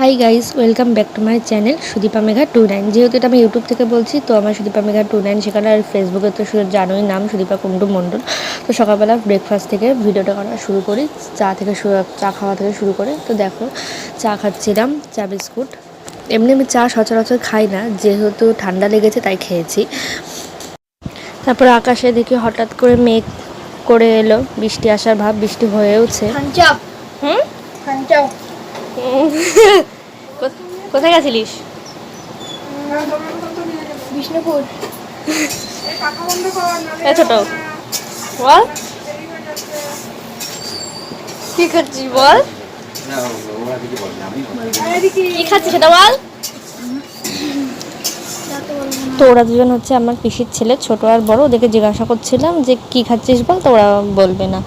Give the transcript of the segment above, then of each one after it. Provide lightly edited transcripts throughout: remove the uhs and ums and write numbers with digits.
Hi guys, welcome back to my channel Sudipa Megha 29। যেহেতু এটা আমি ইউটিউব থেকে বলছি, তো আমার সুদীপা মেঘা 29 সেখানে, আর ফেসবুকে তো শুধু জানোই নাম সুদীপা কুণ্ডু মণ্ডল। তো সকালবেলা ব্রেকফাস্ট থেকে ভিডিওটা করা শুরু করি, চা খাওয়া থেকে শুরু করে। তো দেখো, চা খাচ্ছিলাম, চা বিস্কুট। এমনি আমি চা সচরাচর খাই না, যেহেতু ঠান্ডা লেগেছে তাই খেয়েছি। তারপর আকাশে দেখি হঠাৎ করে মেঘ করে এলো, বৃষ্টি আসার ভাব, বৃষ্টি হয়েওছে। কোথায় গেছিলিস? বিষ্ণুপুর। ছোট বল, কি খাচ্ছিস বল, কি খাচ্ছিস সেটা বল। তো ওরা দুজন হচ্ছে আমার পিসির ছেলে, ছোট আর বড়। ওদেরকে জিজ্ঞাসা করছিলাম যে কি খাচ্ছিস বল, তো ওরা বলবে না।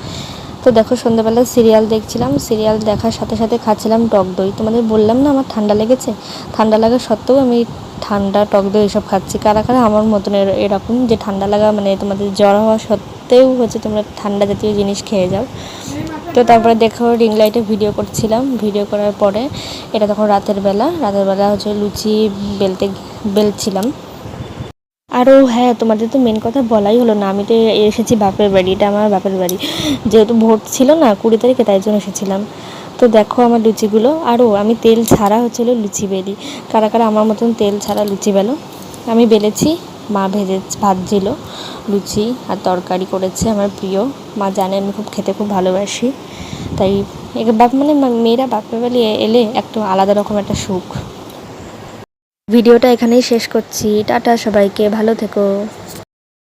তো দেখো, সন্ধ্যাবেলা সিরিয়াল দেখছিলাম, সিরিয়াল দেখার সাথে সাথে খাচ্ছিলাম টক দই। তোমাদের বললাম না আমার ঠান্ডা লেগেছে, ঠান্ডা লাগা সত্ত্বেও আমি ঠান্ডা টক দই এসব খাচ্ছি। কারা কারা আমার মতন এরকম যে ঠান্ডা লাগা মানে তোমাদের জ্বর হওয়া সত্ত্বেও হচ্ছে তোমরা ঠান্ডা জাতীয় জিনিস খেয়ে যাও। তো তারপরে দেখো, রিং লাইটে ভিডিও করছিলাম, ভিডিও করার পরে এটা তখন রাতের বেলা হচ্ছে লুচি বেলছিলাম। আরও হ্যাঁ, তোমাদের তো মেন কথা বলাই হলো না, আমি তো এসেছি বাপের বাড়ি, এটা আমার বাপের বাড়ি। যেহেতু ভোট ছিল না 20 তারিখে, তাই জন্য এসেছিলাম। তো দেখো আমার লুচিগুলো, আরও আমি তেল ছাড়া হচ্ছিলো লুচি বেলি। কারা কারা আমার মতন তেল ছাড়া লুচি বেলো? আমি বেলেছি, মা ভাজছিল লুচি, আর তরকারি করেছে আমার প্রিয়। মা জানে আমি খেতে খুব ভালোবাসি, তাই মেয়েরা বাপের বাড়ি এলে একটা আলাদা রকম একটা সুখ। ভিডিওটা এখানেই শেষ করছি, টাটা সবাইকে, ভালো থেকো।